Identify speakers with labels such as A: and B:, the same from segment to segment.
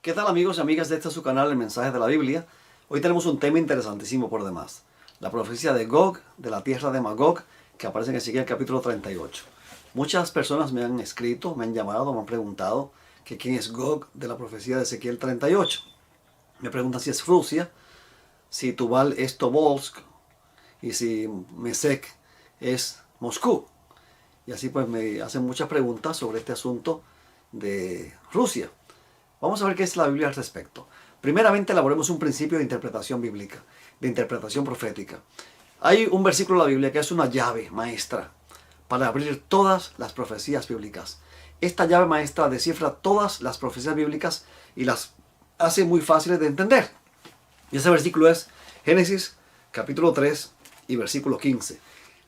A: ¿Qué tal, amigos y amigas de este su canal, el mensaje de la Biblia? Hoy tenemos un tema interesantísimo por demás. La profecía de Gog, de la tierra de Magog, que aparece en Ezequiel capítulo 38. Muchas personas me han escrito, me han llamado, me han preguntado que quién es Gog de la profecía de Ezequiel 38. Me preguntan si es Rusia, si Tubal es Tobolsk y si Mesec es Moscú. Y así pues me hacen muchas preguntas sobre este asunto de Rusia. Vamos a ver qué es la Biblia al respecto. Primeramente elaboremos un principio de interpretación bíblica, de interpretación profética. Hay un versículo de la Biblia que es una llave maestra para abrir todas las profecías bíblicas. Esta llave maestra descifra todas las profecías bíblicas y las hace muy fáciles de entender. Y ese versículo es Génesis capítulo 3 y versículo 15.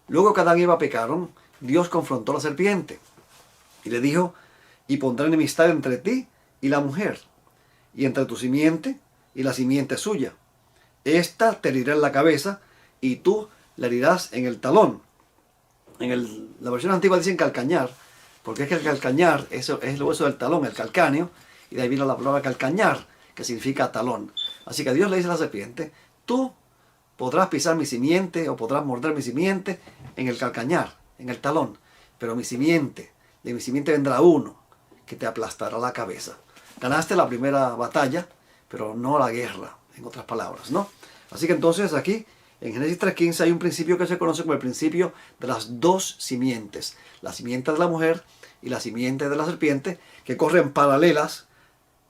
A: Luego que Adán y Eva pecaron, Dios confrontó a la serpiente y le dijo: y pondré enemistad entre ti y la mujer, y entre tu simiente y la simiente suya. Esta te herirá en la cabeza, y tú le herirás en el talón. La versión antigua dicen calcañar, porque es que el calcañar es el hueso del talón, el calcáneo, y de ahí viene la palabra calcañar, que significa talón. Así que Dios le dice a la serpiente: tú podrás pisar mi simiente, o podrás morder mi simiente en el calcañar, en el talón, pero de mi simiente vendrá uno que te aplastará la cabeza. Ganaste la primera batalla, pero no la guerra, en otras palabras, ¿no? Así que entonces aquí, en Génesis 3.15, hay un principio que se conoce como el principio de las dos simientes. La simiente de la mujer y la simiente de la serpiente, que corren paralelas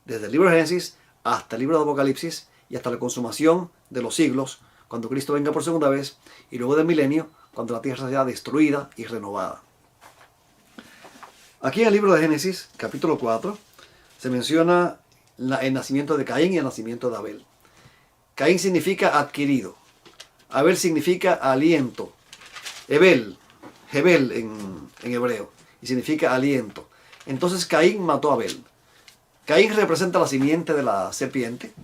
A: desde el libro de Génesis hasta el libro de Apocalipsis y hasta la consumación de los siglos, cuando Cristo venga por segunda vez, y luego del milenio, cuando la tierra sea destruida y renovada. Aquí en el libro de Génesis, capítulo 4, se menciona el nacimiento de Caín y el nacimiento de Abel. Caín significa adquirido. Abel significa aliento. Hebel en hebreo, y significa aliento. Entonces Caín mató a Abel. Caín representa la simiente de la serpiente.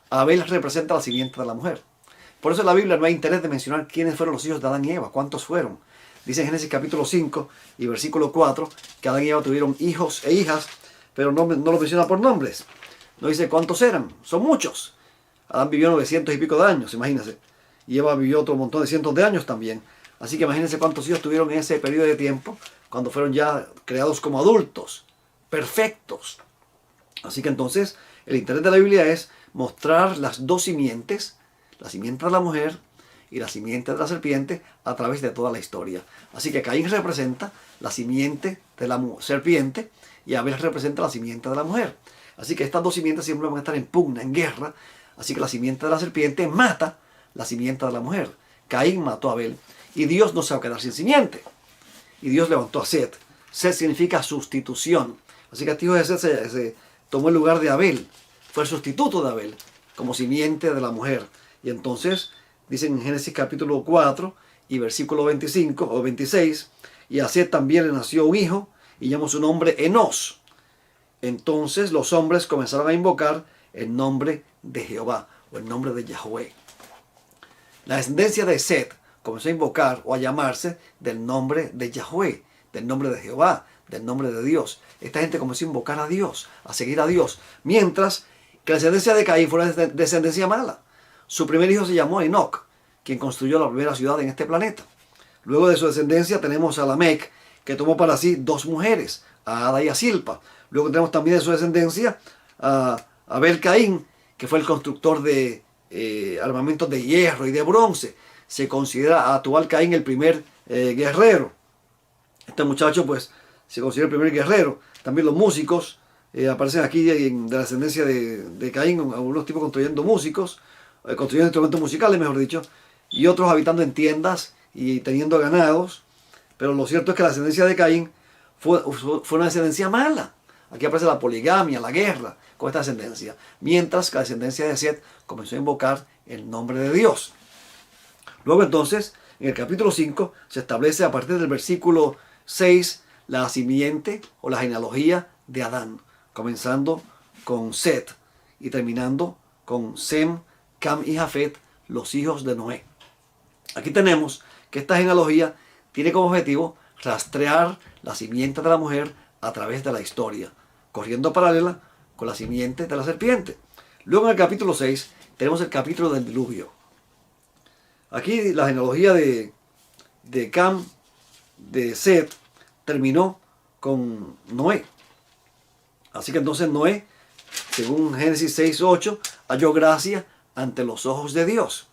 A: Abel representa la simiente de la mujer. Por eso en la Biblia no hay interés de mencionar quiénes fueron los hijos de Adán y Eva, cuántos fueron. Dice en Génesis capítulo 5 y versículo 4 que Adán y Eva tuvieron hijos e hijas, pero no lo menciona por nombres. No dice cuántos eran, son muchos. Adán vivió 900 y pico de años, imagínense. Y Eva vivió otro montón de cientos de años también. Así que imagínense cuántos hijos tuvieron en ese periodo de tiempo, cuando fueron ya creados como adultos, perfectos. Así que entonces, el interés de la Biblia es mostrar las dos simientes, la simiente de la mujer y la simiente de la serpiente, a través de toda la historia. Así que Caín representa la simiente de la serpiente y Abel representa la simiente de la mujer. Así que estas dos simientes siempre van a estar en pugna, en guerra. Así que la simiente de la serpiente mata la simiente de la mujer. Caín mató a Abel y Dios no se va a quedar sin simiente. Y Dios levantó a Set. Set significa sustitución. Así que el hijo de Set se tomó el lugar de Abel. Fue el sustituto de Abel como simiente de la mujer. Y entonces dicen en Génesis capítulo 4 y versículo 25 o 26, y a Set también le nació un hijo y llamó su nombre Enos. Entonces los hombres comenzaron a invocar el nombre de Jehová o el nombre de Yahweh. La descendencia de Set comenzó a invocar o a llamarse del nombre de Yahweh, del nombre de Jehová, del nombre de Dios. Esta gente comenzó a invocar a Dios, a seguir a Dios, mientras que la descendencia de Caín fue una descendencia mala. Su primer hijo se llamó Enoc, quien construyó la primera ciudad en este planeta. Luego de su descendencia tenemos a Lamec, que tomó para sí dos mujeres, a Ada y a Silpa. Luego tenemos también de su descendencia a Abel Caín, que fue el constructor de armamentos de hierro y de bronce. Se considera a Tubal Caín el primer guerrero. Este muchacho pues se considera el primer guerrero. También los músicos aparecen aquí de la descendencia de Caín, algunos tipos construyendo construyendo instrumentos musicales, mejor dicho, y otros habitando en tiendas y teniendo ganados. Pero lo cierto es que la descendencia de Caín fue una descendencia mala. Aquí aparece la poligamia, la guerra con esta descendencia. Mientras que la descendencia de Set comenzó a invocar el nombre de Dios. Luego entonces, en el capítulo 5, se establece a partir del versículo 6 la simiente o la genealogía de Adán. Comenzando con Set y terminando con Sem, Cam y Jafet, los hijos de Noé. Aquí tenemos que esta genealogía tiene como objetivo rastrear la simiente de la mujer a través de la historia, corriendo paralela con la simiente de la serpiente. Luego en el capítulo 6 tenemos el capítulo del diluvio. Aquí la genealogía de Cam, de Set, terminó con Noé. Así que entonces Noé, según Génesis 6:8, halló gracia ante los ojos de Dios.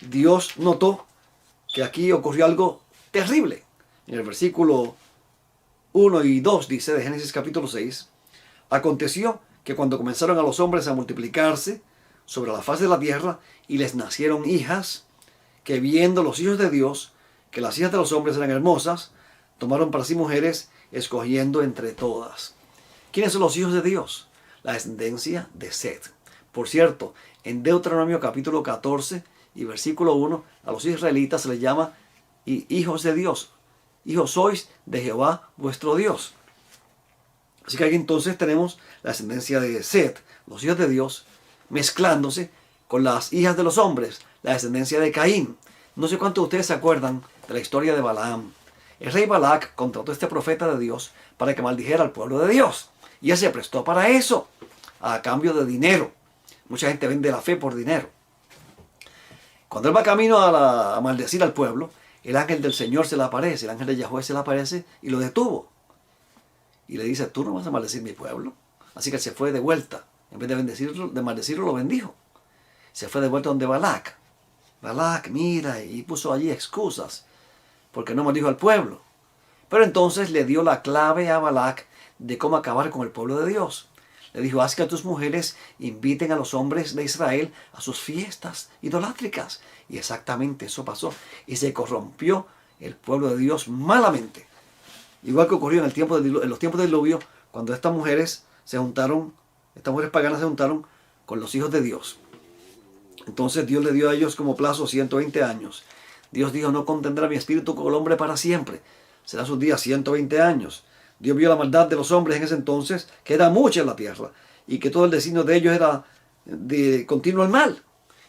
A: Dios notó que aquí ocurrió algo terrible. En el versículo 1 y 2 dice de Génesis capítulo 6, aconteció que cuando comenzaron a los hombres a multiplicarse sobre la faz de la tierra y les nacieron hijas, que viendo los hijos de Dios, que las hijas de los hombres eran hermosas, tomaron para sí mujeres, escogiendo entre todas. ¿Quiénes son los hijos de Dios? La descendencia de Set. Por cierto, en Deuteronomio capítulo 14 y versículo 1, a los israelitas se les llama hijos de Dios. Hijos sois de Jehová vuestro Dios. Así que aquí entonces tenemos la descendencia de Set, los hijos de Dios, mezclándose con las hijas de los hombres, la descendencia de Caín. No sé cuántos de ustedes se acuerdan de la historia de Balaam. El rey Balac contrató a este profeta de Dios para que maldijera al pueblo de Dios. Y él se prestó para eso, a cambio de dinero. Mucha gente vende la fe por dinero. Cuando él va camino a maldecir al pueblo, el ángel del Señor se le aparece, el ángel de Yahweh se le aparece y lo detuvo. Y le dice, tú no vas a maldecir mi pueblo. Así que él se fue de vuelta. En vez de maldecirlo, lo bendijo. Se fue de vuelta donde Balac. Balac, mira, y puso allí excusas, porque no maldijo al pueblo. Pero entonces le dio la clave a Balac de cómo acabar con el pueblo de Dios. Le dijo, haz que tus mujeres inviten a los hombres de Israel a sus fiestas idolátricas. Y exactamente eso pasó. Y se corrompió el pueblo de Dios malamente. Igual que ocurrió en los tiempos del diluvio, cuando estas mujeres paganas se juntaron con los hijos de Dios. Entonces Dios le dio a ellos como plazo 120 años. Dios dijo, no contendrá mi espíritu con el hombre para siempre. Será sus días 120 años. Dios vio la maldad de los hombres en ese entonces, que era mucha en la tierra, y que todo el designio de ellos era de continuo el mal.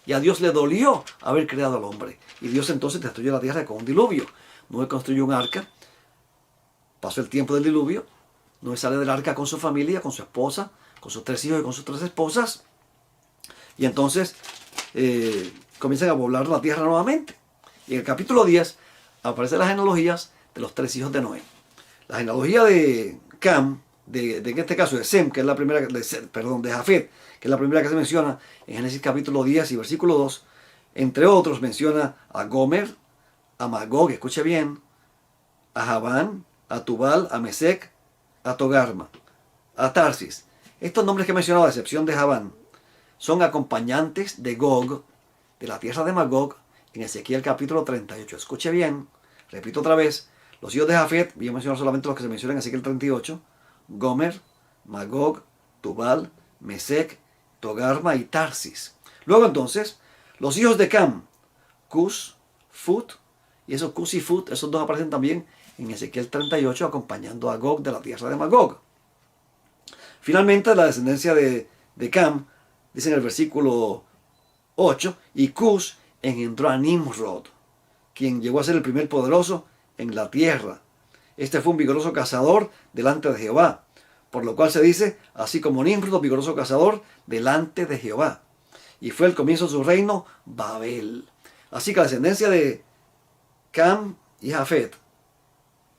A: Y a Dios le dolió haber creado al hombre. Y Dios entonces destruyó la tierra con un diluvio. Noé construyó un arca. Pasó el tiempo del diluvio. Noé sale del arca con su familia, con su esposa, con sus 3 hijos y con sus 3 esposas. Y entonces comienzan a poblar la tierra nuevamente. Y en el capítulo 10 aparecen las genealogías de los 3 hijos de Noé. La genealogía de Cam, en este caso de Sem, que es la primera, de Jafet, que es la primera que se menciona en Génesis capítulo 10 y versículo 2, entre otros menciona a Gomer, a Magog, escuche bien, a Javán, a Tubal, a Mesec, a Togarma, a Tarsis. Estos nombres que he mencionado, a excepción de Javán, son acompañantes de Gog, de la tierra de Magog, en Ezequiel capítulo 38. Escuche bien, repito otra vez, los hijos de Jafet, voy a mencionar solamente los que se mencionan en Ezequiel 38, Gomer, Magog, Tubal, Mesec, Togarma y Tarsis. Luego entonces, los hijos de Cam, Cus, Fut, y esos Cus y Fut, esos dos aparecen también en Ezequiel 38, acompañando a Gog de la tierra de Magog. Finalmente, la descendencia de Cam, dice en el versículo 8, y Cus engendró a Nimrod, quien llegó a ser el primer poderoso en la tierra. Este fue un vigoroso cazador delante de Jehová, por lo cual se dice, así como Nimrod, vigoroso cazador delante de Jehová. Y fue el comienzo de su reino, Babel. Así que la descendencia de Cam y Jafet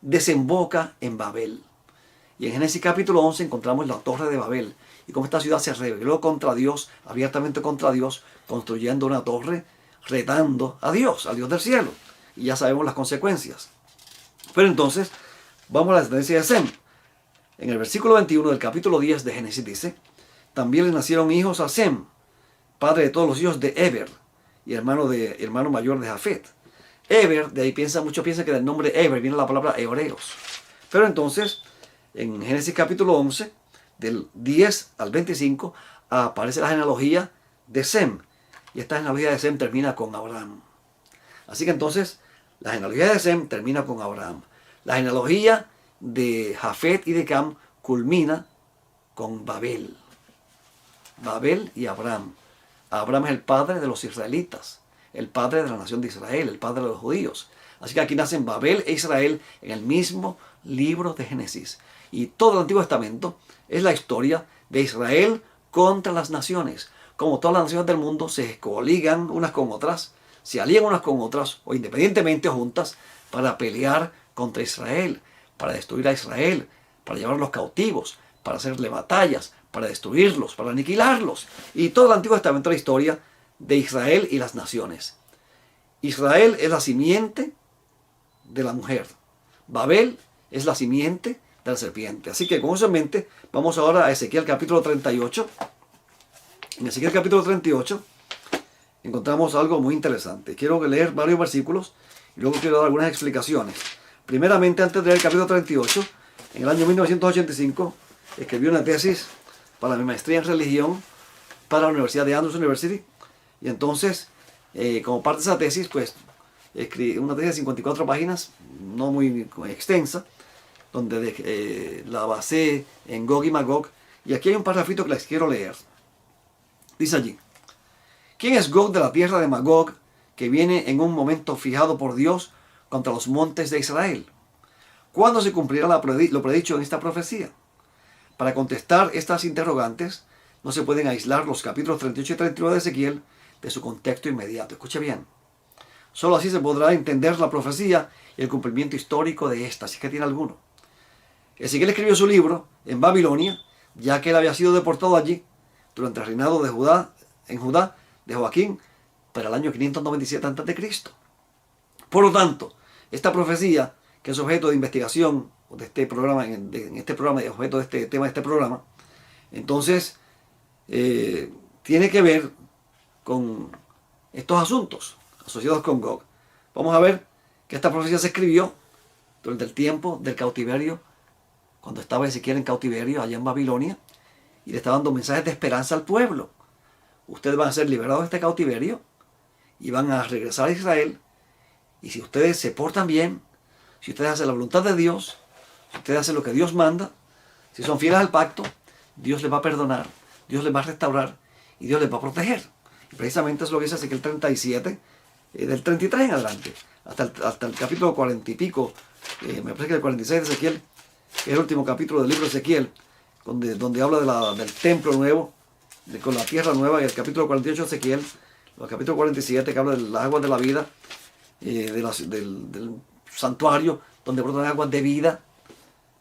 A: desemboca en Babel. Y en Génesis capítulo 11 encontramos la torre de Babel. Y cómo esta ciudad se rebeló contra Dios, abiertamente contra Dios, construyendo una torre, retando a Dios, al Dios del cielo. Y ya sabemos las consecuencias. Pero entonces, vamos a la descendencia de Sem. En el versículo 21 del capítulo 10 de Génesis dice, también le nacieron hijos a Sem, padre de todos los hijos de Eber, y hermano mayor de Jafet. Eber, de ahí muchos piensan que del nombre Eber viene la palabra hebreos. Pero entonces, en Génesis capítulo 11, del 10 al 25, aparece la genealogía de Sem. Y esta genealogía de Sem termina con Abraham. Así que entonces, la genealogía de Sem termina con Abraham. La genealogía de Jafet y de Cam culmina con Babel. Babel y Abraham. Abraham es el padre de los israelitas, el padre de la nación de Israel, el padre de los judíos. Así que aquí nacen Babel e Israel en el mismo libro de Génesis. Y todo el Antiguo Testamento es la historia de Israel contra las naciones. Como todas las naciones del mundo se coligan unas con otras, se alían unas con otras, o independientemente o juntas, para pelear contra Israel, para destruir a Israel, para llevarlos cautivos, para hacerle batallas, para destruirlos, para aniquilarlos. Y todo el Antiguo Testamento es la historia de Israel y las naciones. Israel es la simiente de la mujer. Babel es la simiente de la serpiente. Así que con eso en mente, vamos ahora a Ezequiel capítulo 38. En Ezequiel capítulo 38 encontramos algo muy interesante. Quiero leer varios versículos y luego quiero dar algunas explicaciones. Primeramente, antes de leer el capítulo 38, en el año 1985 escribí una tesis para mi maestría en religión para la Universidad de Andrews University. Y entonces, como parte de esa tesis, pues escribí una tesis de 54 páginas, no muy extensa, donde la basé en Gog y Magog. Y aquí hay un parrafito que les quiero leer. Dice allí: ¿quién es Gog de la tierra de Magog, que viene en un momento fijado por Dios contra los montes de Israel? ¿Cuándo se cumplirá lo predicho en esta profecía? Para contestar estas interrogantes, no se pueden aislar los capítulos 38 y 39 de Ezequiel de su contexto inmediato. Escuche bien. Solo así se podrá entender la profecía y el cumplimiento histórico de esta, si es que tiene alguno. Ezequiel escribió su libro en Babilonia, ya que él había sido deportado allí durante el reinado de Judá, de Joaquín, para el año 597 a.C. Por lo tanto, esta profecía, que es objeto de investigación de este programa, en este programa, objeto de este tema de este programa, entonces tiene que ver con estos asuntos asociados con Gog. Vamos a ver que esta profecía se escribió durante el tiempo del cautiverio, cuando estaba Ezequiel en cautiverio allá en Babilonia, y le está dando mensajes de esperanza al pueblo. Ustedes van a ser liberados de este cautiverio y van a regresar a Israel. Y si ustedes se portan bien, si ustedes hacen la voluntad de Dios, si ustedes hacen lo que Dios manda, si son fieles al pacto, Dios les va a perdonar, Dios les va a restaurar y Dios les va a proteger. Y precisamente es lo que dice Ezequiel 37, del 33 en adelante, hasta el capítulo 40 y pico, me parece que el 46 de Ezequiel, que es el último capítulo del libro de Ezequiel, donde habla del templo nuevo, con la tierra nueva, y el capítulo 48 de Ezequiel, el capítulo 47 que habla de las aguas de la vida, del santuario, donde brotan aguas de vida,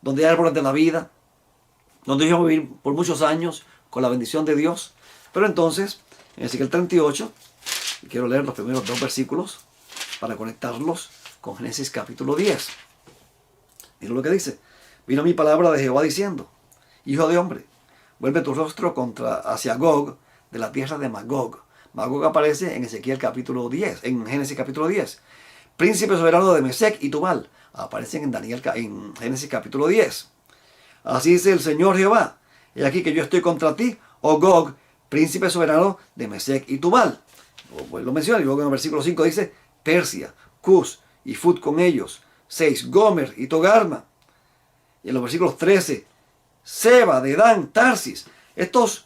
A: donde hay árboles de la vida, donde ellos van a vivir por muchos años con la bendición de Dios. Pero entonces, en Ezequiel 38, quiero leer los primeros dos versículos para conectarlos con Génesis capítulo 10. Miren lo que dice: vino mi palabra de Jehová diciendo: hijo de hombre, vuelve tu rostro hacia Gog, de la tierra de Magog. Magog aparece en Ezequiel capítulo 10, en Génesis capítulo 10. Príncipe soberano de Mesec y Tubal, aparecen en Génesis capítulo 10. Así dice el Señor Jehová: he aquí que yo estoy contra ti, oh Gog, príncipe soberano de Mesec y Tubal. Pues lo menciona, y luego en el versículo 5 dice: Persia, Cus y Fut con ellos, 6, Gomer y Togarma. Y en los versículos 13, Seba, Dedán, Tarsis. Estas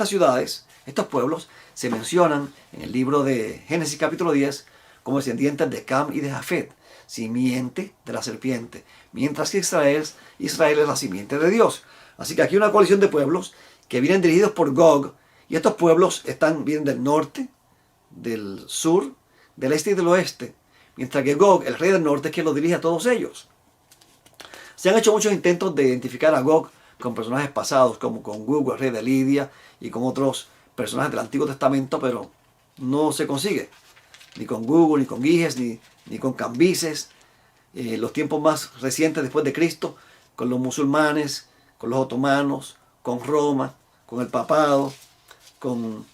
A: ciudades, estos pueblos, se mencionan en el libro de Génesis capítulo 10 como descendientes de Cam y de Jafet, simiente de la serpiente, mientras que Israel es la simiente de Dios. Así que aquí hay una coalición de pueblos que vienen dirigidos por Gog, y estos pueblos vienen del norte, del sur, del este y del oeste, mientras que Gog, el rey del norte, es quien los dirige a todos ellos. Se han hecho muchos intentos de identificar a Gog con personajes pasados, como con Gug, el rey de Lidia, y con otros personajes del Antiguo Testamento, pero no se consigue. Ni con Gug, ni con Giges, ni con Cambises. Los tiempos más recientes después de Cristo, con los musulmanes, con los otomanos, con Roma, con el papado, con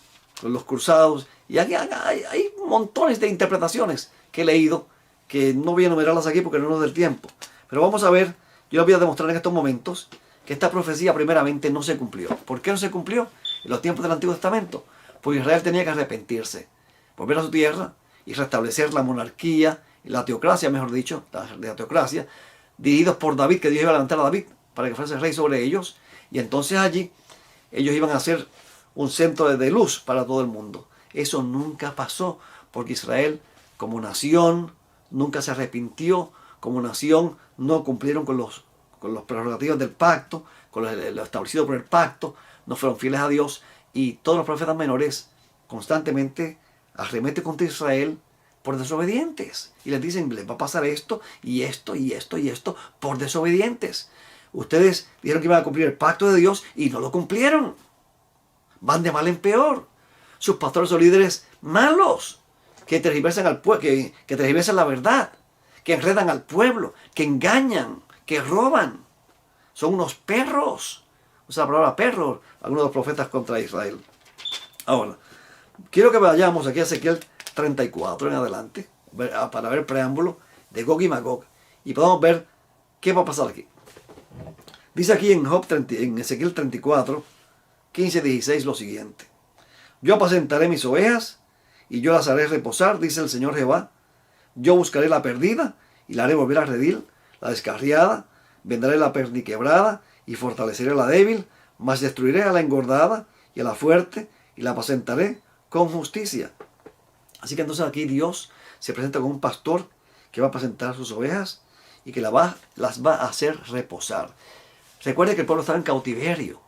A: los cruzados. Y aquí hay montones de interpretaciones que he leído, que no voy a enumerarlas aquí porque no nos da el tiempo. Pero vamos a ver, yo les voy a demostrar en estos momentos que esta profecía primeramente no se cumplió. ¿Por qué no se cumplió en los tiempos del Antiguo Testamento? Porque Israel tenía que arrepentirse, volver a su tierra y restablecer la monarquía, la teocracia, mejor dicho, la teocracia, dirigidos por David, que Dios iba a levantar a David para que fuese rey sobre ellos. Y entonces allí ellos iban a ser un centro de luz para todo el mundo. Eso nunca pasó, porque Israel como nación nunca se arrepintió, como nación no cumplieron con con los prerrogativos del pacto, con lo establecido por el pacto, no fueron fieles a Dios, y todos los profetas menores constantemente arremeten contra Israel por desobedientes. Y les dicen, les va a pasar esto, y esto, y esto, y esto, por desobedientes. Ustedes dijeron que iban a cumplir el pacto de Dios y no lo cumplieron. Van de mal en peor. Sus pastores son líderes malos, que tergiversan al pueblo, que tergiversan la verdad, que enredan al pueblo, que engañan, que roban. Son unos perros. Usa la palabra perro algunos de los profetas contra Israel. Ahora, quiero que vayamos aquí a Ezequiel 34 en adelante, para ver el preámbulo de Gog y Magog, y podamos ver qué va a pasar aquí. Dice aquí en Ezequiel 34, 15-16 lo siguiente. Yo apacentaré mis ovejas y yo las haré reposar, dice el Señor Jehová. Yo buscaré la perdida y la haré volver a redil, la descarriada, vendaré la perniquebrada y fortaleceré a la débil, mas destruiré a la engordada y a la fuerte y la apacentaré con justicia. Así que entonces aquí Dios se presenta como un pastor que va a apacentar sus ovejas y que las va a hacer reposar. Recuerde que el pueblo estaba en cautiverio,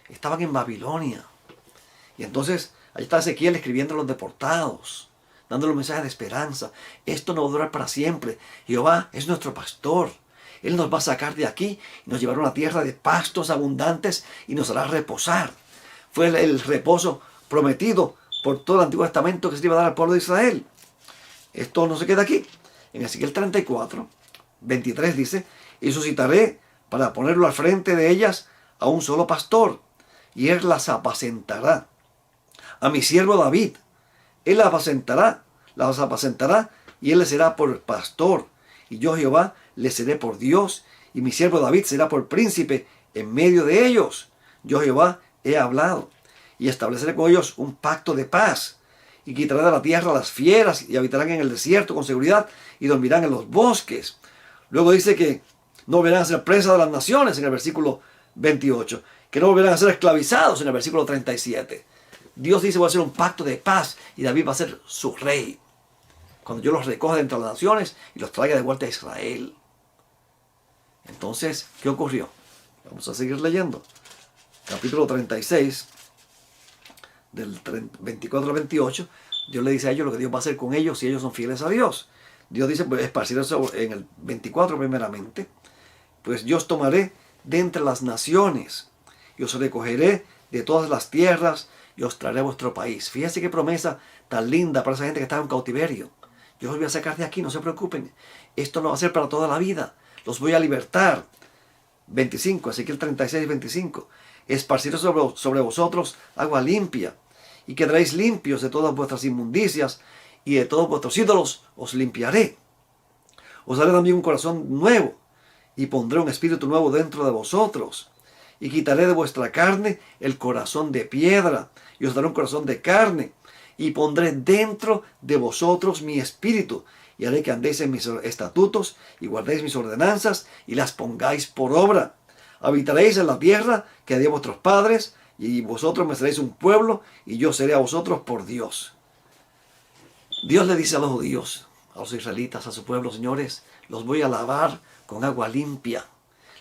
A: estaban en Babilonia. Y entonces ahí está Ezequiel escribiendo a los deportados, dándole un mensaje de esperanza. Esto no va a durar para siempre. Jehová es nuestro pastor. Él nos va a sacar de aquí y nos llevará a una tierra de pastos abundantes y nos hará reposar. Fue el reposo prometido por todo el Antiguo Testamento que se le iba a dar al pueblo de Israel. Esto no se queda aquí. En Ezequiel 34, 23 dice, y suscitaré para ponerlo al frente de ellas a un solo pastor, y él las apacentará. A mi siervo David, él las apacentará, y él le será por pastor, y yo Jehová le seré por Dios, y mi siervo David será por príncipe en medio de ellos. Yo Jehová he hablado, y estableceré con ellos un pacto de paz, y quitaré de la tierra las fieras, y habitarán en el desierto con seguridad, y dormirán en los bosques. Luego dice que no volverán a ser presas de las naciones, en el versículo 28, que no volverán a ser esclavizados, en el versículo 37. Dios dice, voy a hacer un pacto de paz, y David va a ser su rey, cuando yo los recoja de entre las naciones, y los traiga de vuelta a Israel. Entonces, ¿qué ocurrió? Vamos a seguir leyendo. Capítulo 36, del 24 al 28, Dios le dice a ellos lo que Dios va a hacer con ellos si ellos son fieles a Dios. Dios dice, pues esparcir eso en el 24 primeramente, pues yo os tomaré de entre las naciones, y os recogeré de todas las tierras, y os traeré a vuestro país. Fíjense qué promesa tan linda para esa gente que estaba en cautiverio. Yo os voy a sacar de aquí, no se preocupen. Esto no va a ser para toda la vida. Los voy a libertar. 25, Ezequiel 36, 25. Esparciré sobre vosotros agua limpia, y quedaréis limpios de todas vuestras inmundicias, y de todos vuestros ídolos os limpiaré. Os daré también un corazón nuevo, y pondré un espíritu nuevo dentro de vosotros, y quitaré de vuestra carne el corazón de piedra, y os daré un corazón de carne, y pondré dentro de vosotros mi espíritu, y haré que andéis en mis estatutos, y guardéis mis ordenanzas, y las pongáis por obra. Habitaréis en la tierra que di a vuestros padres, y vosotros me seréis un pueblo, y yo seré a vosotros por Dios. Dios le dice a los judíos, a los israelitas, a su pueblo, señores, los voy a lavar con agua limpia.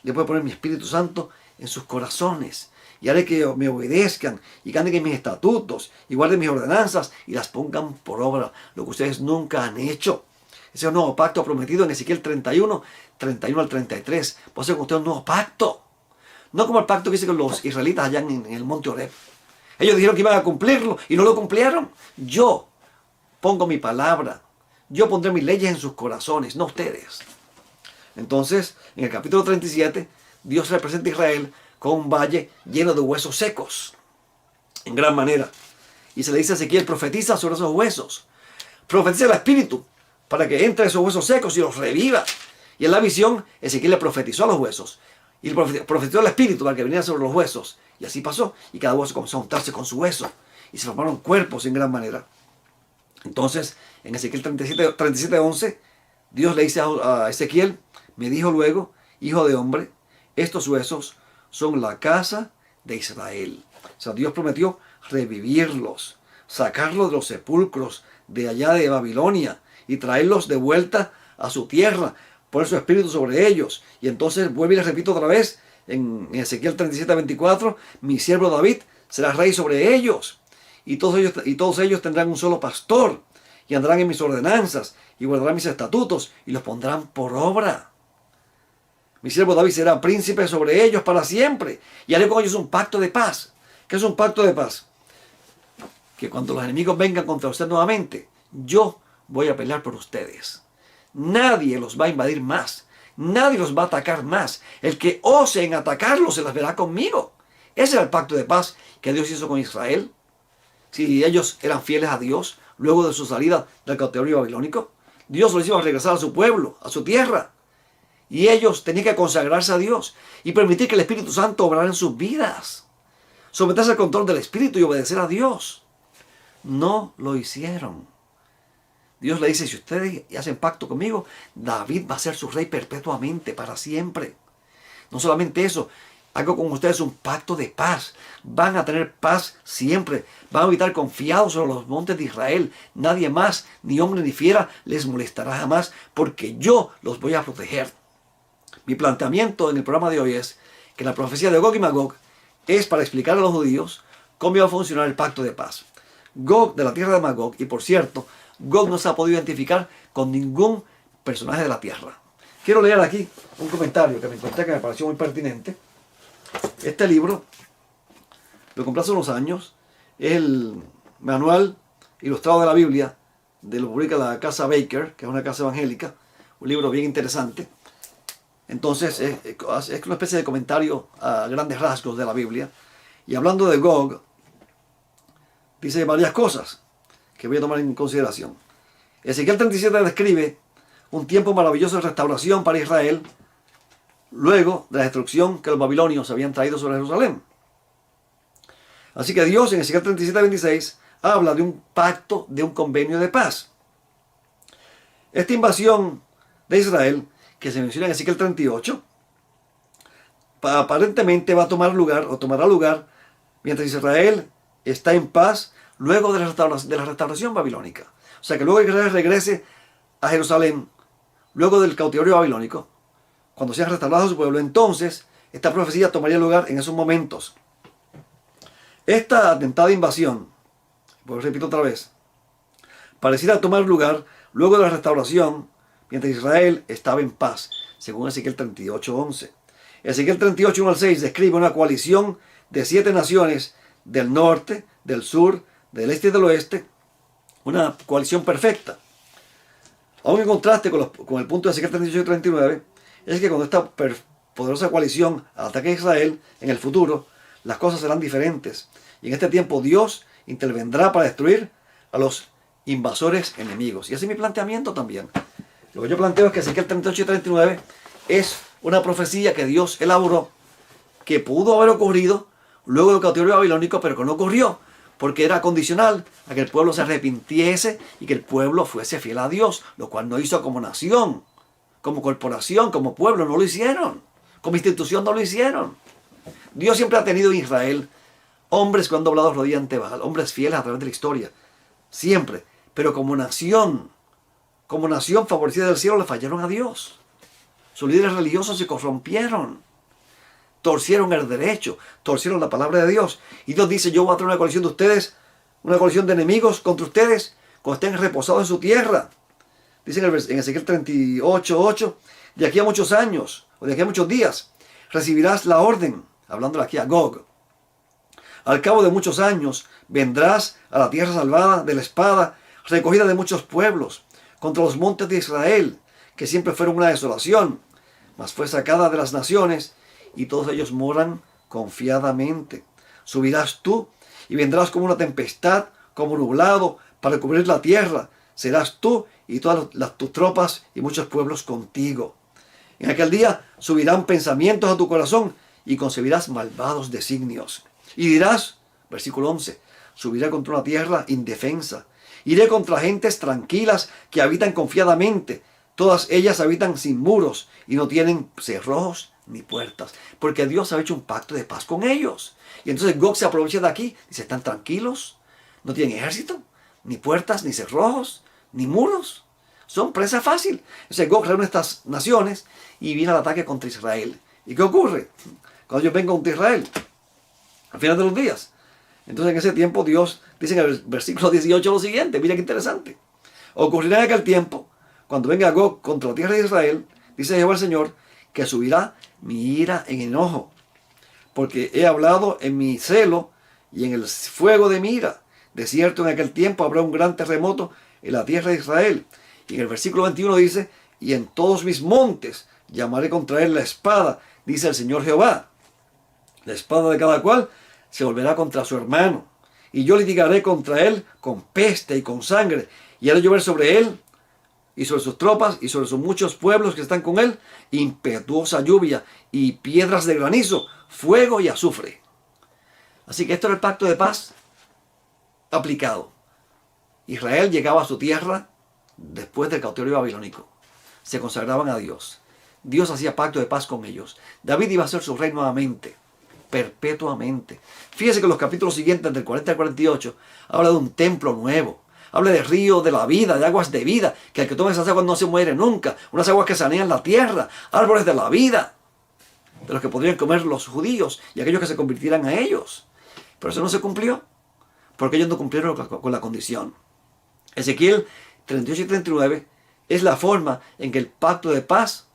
A: Le voy a poner mi Espíritu Santo en sus corazones, y haré que me obedezcan, y que anden en mis estatutos, y guarden mis ordenanzas, y las pongan por obra, lo que ustedes nunca han hecho. Ese es un nuevo pacto prometido en Ezequiel 31, 31 al 33. Va a ser con usted un nuevo pacto. No como el pacto que hice con los israelitas allá en el monte Horeb. Ellos dijeron que iban a cumplirlo y no lo cumplieron. Yo pongo mi palabra. Yo pondré mis leyes en sus corazones, no ustedes. Entonces, en el capítulo 37, Dios representa a Israel con un valle lleno de huesos secos. En gran manera. Y se le dice a Ezequiel, profetiza sobre esos huesos. Profetiza el Espíritu para que entre esos huesos secos y los reviva. Y en la visión, Ezequiel le profetizó a los huesos. Y profetizó el Espíritu para que viniera sobre los huesos. Y así pasó. Y cada hueso comenzó a juntarse con su hueso. Y se formaron cuerpos en gran manera. Entonces, en Ezequiel 37, 11, Dios le dice a Ezequiel, me dijo luego, hijo de hombre, estos huesos son la casa de Israel. O sea, Dios prometió revivirlos, sacarlos de los sepulcros de allá de Babilonia y traerlos de vuelta a su tierra poner su espíritu sobre ellos. Y entonces vuelve y les repito otra vez en Ezequiel 37:24, mi siervo David será rey sobre ellos. Y todos ellos tendrán un solo pastor y andarán en mis ordenanzas y guardarán mis estatutos y los pondrán por obra. Mi siervo David será príncipe sobre ellos para siempre y haré con ellos un pacto de paz. ¿Qué es un pacto de paz? Que cuando los enemigos vengan contra usted nuevamente, yo voy a pelear por ustedes. Nadie los va a invadir más. Nadie los va a atacar más. El que ose en atacarlos se las verá conmigo. Ese era el pacto de paz que Dios hizo con Israel. Si ellos eran fieles a Dios luego de su salida del cautiverio babilónico, Dios los iba a regresar a su pueblo, a su tierra. Y ellos tenían que consagrarse a Dios y permitir que el Espíritu Santo obrara en sus vidas. Someterse al control del Espíritu y obedecer a Dios. No lo hicieron. Dios le dice, si ustedes hacen pacto conmigo, David va a ser su rey perpetuamente, para siempre. No solamente eso, hago con ustedes un pacto de paz. Van a tener paz siempre. Van a habitar confiados sobre los montes de Israel. Nadie más, ni hombre ni fiera, les molestará jamás, porque yo los voy a proteger. Mi planteamiento en el programa de hoy es que la profecía de Gog y Magog es para explicar a los judíos cómo iba a funcionar el pacto de paz. Gog de la tierra de Magog, y por cierto, Gog no se ha podido identificar con ningún personaje de la tierra. Quiero leer aquí un comentario que me encontré que me pareció muy pertinente. Este libro lo compré hace unos años. Es el manual ilustrado de la Biblia, lo publica la casa Baker, que es una casa evangélica. Un libro bien interesante. Entonces es una especie de comentario a grandes rasgos de la Biblia. Y hablando de Gog, dice varias cosas que voy a tomar en consideración. Ezequiel 37 describe un tiempo maravilloso de restauración para Israel luego de la destrucción que los babilonios habían traído sobre Jerusalén. Así que Dios en Ezequiel 37:26 habla de un pacto, de un convenio de paz. Esta invasión de Israel, que se menciona en Ezequiel 38, aparentemente va a tomar lugar, o tomará lugar, mientras Israel está en paz luego de la restauración babilónica. O sea que luego Israel regrese a Jerusalén, luego del cautiverio babilónico, cuando sea restaurado a su pueblo, entonces esta profecía tomaría lugar en esos momentos. Esta atentada invasión, pues repito otra vez, pareciera tomar lugar luego de la restauración, mientras Israel estaba en paz, según Ezequiel 38:11. Ezequiel 38:1-6 describe una coalición de 7 naciones del norte, del sur, del este y del oeste, una coalición perfecta. Aún en contraste con el punto de Ezequiel 38 y 39, es que cuando esta poderosa coalición ataque a Israel en el futuro, las cosas serán diferentes. Y en este tiempo Dios intervendrá para destruir a los invasores enemigos. Y ese es mi planteamiento también. Lo que yo planteo es que Ezequiel 38 y 39 es una profecía que Dios elaboró, que pudo haber ocurrido luego del cautiverio babilónico, pero que no ocurrió, porque era condicional a que el pueblo se arrepintiese y que el pueblo fuese fiel a Dios, lo cual no hizo como nación, como corporación, como pueblo, no lo hicieron. Como institución no lo hicieron. Dios siempre ha tenido en Israel hombres que han doblado rodilla ante Baal, hombres fieles a través de la historia, siempre. Pero como nación favorecida del cielo, le fallaron a Dios. Sus líderes religiosos se corrompieron, torcieron el derecho, torcieron la palabra de Dios. Y Dios dice, yo voy a traer una coalición de ustedes, una coalición de enemigos contra ustedes, cuando estén reposados en su tierra. Dice en Ezequiel 38:8, de aquí a muchos años, o de aquí a muchos días, recibirás la orden, hablándole aquí a Gog. Al cabo de muchos años, vendrás a la tierra salvada de la espada, recogida de muchos pueblos, contra los montes de Israel, que siempre fueron una desolación, mas fue sacada de las naciones, y todos ellos moran confiadamente. Subirás tú, y vendrás como una tempestad, como nublado, para cubrir la tierra. Serás tú y todas tus tropas y muchos pueblos contigo. En aquel día subirán pensamientos a tu corazón y concebirás malvados designios. Y dirás, versículo 11, subiré contra una tierra indefensa. Iré contra gentes tranquilas que habitan confiadamente. Todas ellas habitan sin muros y no tienen cerrojos ni puertas. Porque Dios ha hecho un pacto de paz con ellos. Y entonces Gog se aprovecha de aquí. Dice, ¿están tranquilos? ¿No tienen ejército? ¿Ni puertas, ni cerrojos, ni muros? son presa fácil. Entonces Gog reúne estas naciones y viene al ataque contra Israel. ¿Y qué ocurre? Cuando ellos vengan contra Israel, al final de los días. Entonces en ese tiempo Dios dice en el versículo 18 lo siguiente, mira qué interesante. Ocurrirá en aquel tiempo, cuando venga Gog contra la tierra de Israel, dice Jehová el Señor, que subirá mi ira en enojo, porque he hablado en mi celo y en el fuego de mi ira. De cierto, en aquel tiempo habrá un gran terremoto en la tierra de Israel. Y en el versículo 21 dice, y en todos mis montes llamaré contra él la espada, dice el Señor Jehová. La espada de cada cual se volverá contra su hermano, y yo litigaré contra él con peste y con sangre, y haré llover sobre él y sobre sus tropas y sobre sus muchos pueblos que están con él, impetuosa lluvia y piedras de granizo, fuego y azufre. Así que esto era el pacto de paz aplicado. Israel llegaba a su tierra después del cautiverio babilónico. Se consagraban a Dios. Dios hacía pacto de paz con ellos. David iba a ser su rey nuevamente, perpetuamente. Fíjese que los capítulos siguientes, del 40 al 48, habla de un templo nuevo. Habla de río de la vida, de aguas de vida, que el que tome esas aguas no se muere nunca. Unas aguas que sanean la tierra, árboles de la vida, de los que podrían comer los judíos y aquellos que se convirtieran a ellos. Pero eso no se cumplió, porque ellos no cumplieron con la condición. Ezequiel 38 y 39 es la forma en que el pacto de paz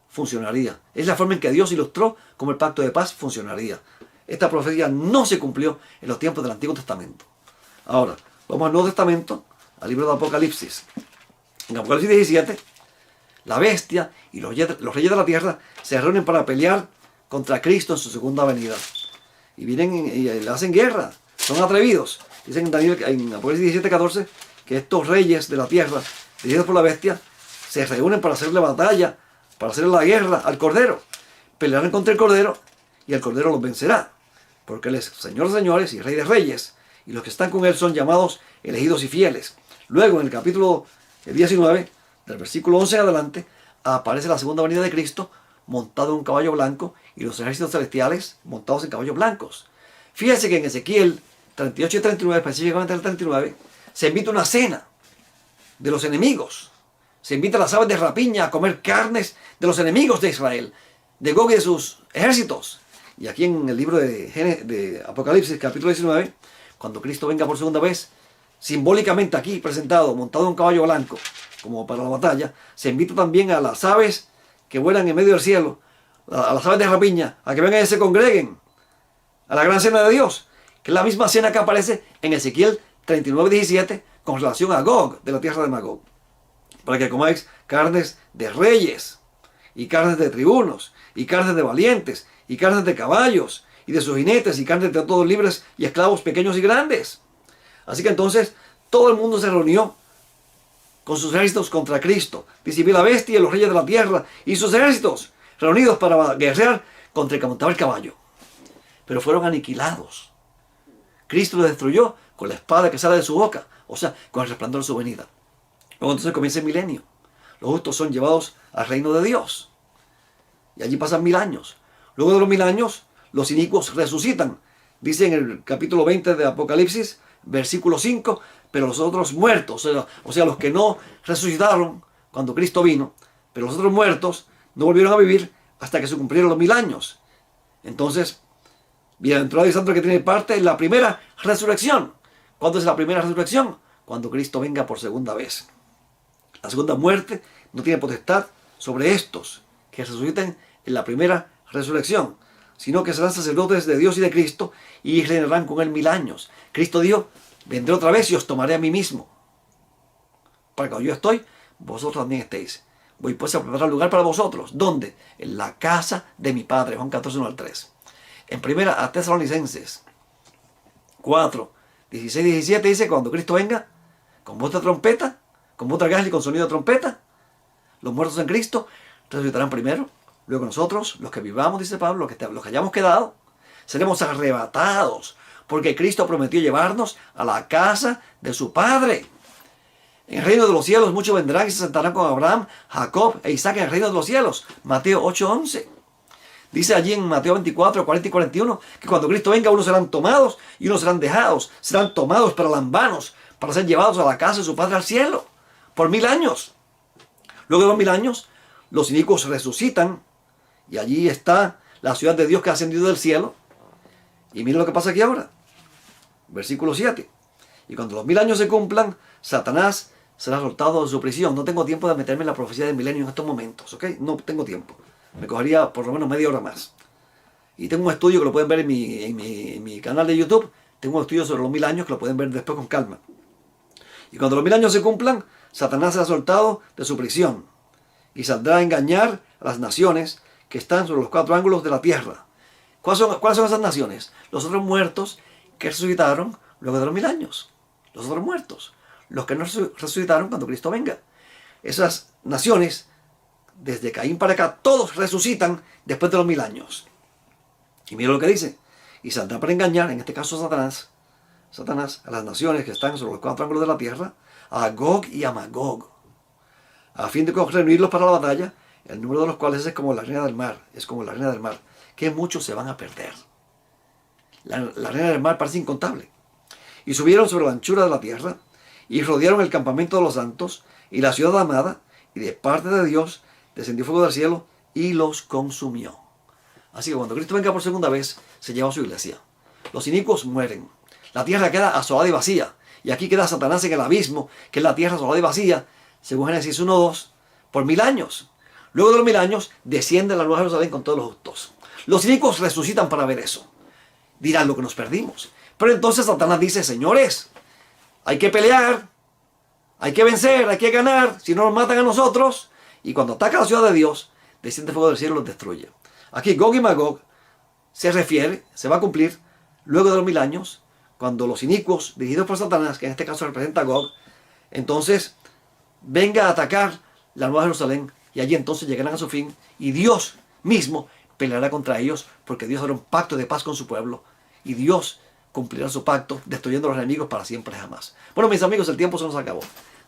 A: funcionaría. Es la forma en que Dios ilustró cómo el pacto de paz funcionaría. Esta profecía no se cumplió en los tiempos del Antiguo Testamento. Ahora, vamos al Nuevo Testamento, al libro de Apocalipsis. En Apocalipsis 17, la bestia y los reyes de la tierra se reúnen para pelear contra Cristo en su segunda venida. Y vienen y le hacen guerra. Son atrevidos. Dicen en Apocalipsis 17:14 que estos reyes de la tierra, dirigidos por la bestia, se reúnen para hacerle batalla, para hacerle la guerra al Cordero. Pelearán contra el Cordero y el Cordero los vencerá. Porque Él es Señor de señores y Rey de reyes. Y los que están con Él son llamados elegidos y fieles. Luego, en el capítulo 19, del versículo 11 en adelante, aparece la segunda venida de Cristo montado en un caballo blanco y los ejércitos celestiales montados en caballos blancos. Fíjense que en Ezequiel 38 y 39, específicamente el 39, se invita una cena de los enemigos. Se invita a las aves de rapiña a comer carnes de los enemigos de Israel, de Gog y de sus ejércitos. Y aquí en el libro de Apocalipsis, capítulo 19, cuando Cristo venga por segunda vez, simbólicamente aquí presentado, montado en un caballo blanco, como para la batalla, se invita también a las aves que vuelan en medio del cielo, a las aves de rapiña, a que vengan y se congreguen a la gran cena de Dios, que es la misma cena que aparece en Ezequiel 39:17 con relación a Gog, de la tierra de Magog, para que comáis carnes de reyes, y carnes de tribunos, y carnes de valientes, y carnes de caballos, y de sus jinetes, y carnes de todos libres y esclavos pequeños y grandes. Así que entonces todo el mundo se reunió con sus ejércitos contra Cristo. Dice, vi la bestia y los reyes de la tierra y sus ejércitos reunidos para guerrear contra el que montaba el caballo. Pero fueron aniquilados. Cristo los destruyó con la espada que sale de su boca, o sea, con el resplandor de su venida. Luego entonces comienza el milenio. Los justos son llevados al reino de Dios. Y allí pasan 1000 años. Luego de los 1000 años, los inicuos resucitan. Dice en el capítulo 20 de Apocalipsis, versículo 5, pero los otros muertos, o sea, los que no resucitaron cuando Cristo vino, pero los otros muertos no volvieron a vivir hasta que se cumplieron los 1000 años. Entonces, bienaventurado y santo que tiene parte en la primera resurrección. ¿Cuándo es la primera resurrección? Cuando Cristo venga por segunda vez. La segunda muerte no tiene potestad sobre estos que resuciten en la primera resurrección, sino que serán sacerdotes de Dios y de Cristo y reinarán con Él 1000 años. Cristo dijo, vendré otra vez y os tomaré a mí mismo, para que cuando yo estoy, vosotros también estéis. Voy pues a preparar lugar para vosotros. ¿Dónde? En la casa de mi Padre. Juan 14, 1 al 3. En primera a Tesalonicenses 4, 16, 17 dice, cuando Cristo venga, con voz de trompeta, con voz de arcángel y con sonido de trompeta, los muertos en Cristo resucitarán primero. Luego nosotros, los que vivamos, dice Pablo, los que hayamos quedado, seremos arrebatados, porque Cristo prometió llevarnos a la casa de su Padre. En el reino de los cielos muchos vendrán y se sentarán con Abraham, Jacob e Isaac en el reino de los cielos. Mateo 8:11. Dice allí en Mateo 24, 40 y 41, que cuando Cristo venga, unos serán tomados y unos serán dejados. Serán tomados para lambanos, para ser llevados a la casa de su Padre al cielo, por 1000 años. Luego de 2000 años, los inicuos resucitan y allí está la ciudad de Dios que ha ascendido del cielo. Y miren lo que pasa aquí ahora. Versículo 7. Y cuando los 1000 años se cumplan, Satanás será soltado de su prisión. No tengo tiempo de meterme en la profecía del milenio en estos momentos, ¿ok? No tengo tiempo. Me cogería por lo menos media hora más. Y tengo un estudio que lo pueden ver en mi canal de YouTube. Tengo un estudio sobre los 1000 años que lo pueden ver después con calma. Y cuando los 1000 años se cumplan, Satanás será soltado de su prisión y saldrá a engañar a las naciones que están sobre los 4 ángulos de la tierra. ¿Cuáles son esas naciones? Los otros muertos que resucitaron luego de los 1000 años. Los otros muertos. Los que no resucitaron cuando Cristo venga. Esas naciones, desde Caín para acá, todos resucitan después de los 1000 años. Y mira lo que dice. Y saldrá para engañar, en este caso Satanás, a las naciones que están sobre los 4 ángulos de la tierra, a Gog y a Magog, a fin de reunirlos para la batalla, el número de los cuales es como la arena del mar, que muchos se van a perder. La arena del mar parece incontable. Y subieron sobre la anchura de la tierra, y rodearon el campamento de los santos, y la ciudad amada, y de parte de Dios descendió fuego del cielo, y los consumió. Así que cuando Cristo venga por segunda vez, se lleva a su iglesia. Los inicuos mueren. La tierra queda asolada y vacía. Y aquí queda Satanás en el abismo, que es la tierra asolada y vacía, según Génesis 1:2, por 1000 años. Luego de los 1000 años, desciende la Nueva Jerusalén con todos los justos. Los inicuos resucitan para ver eso. Dirán lo que nos perdimos. Pero entonces Satanás dice, señores, hay que pelear, hay que vencer, hay que ganar, si no nos matan a nosotros. Y cuando ataca la ciudad de Dios, desciende fuego del cielo y los destruye. Aquí Gog y Magog se va a cumplir luego de los 1000 años, cuando los inicuos, dirigidos por Satanás, que en este caso representa a Gog, entonces venga a atacar la Nueva Jerusalén, y allí entonces llegarán a su fin, y Dios mismo peleará contra ellos, porque Dios hará un pacto de paz con su pueblo, y Dios cumplirá su pacto, destruyendo a los enemigos para siempre jamás. Bueno, mis amigos, el tiempo se nos acabó.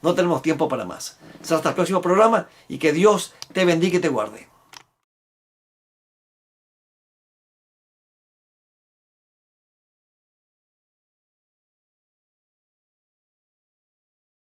A: No tenemos tiempo para más. Hasta el próximo programa, y que Dios te bendiga y te guarde.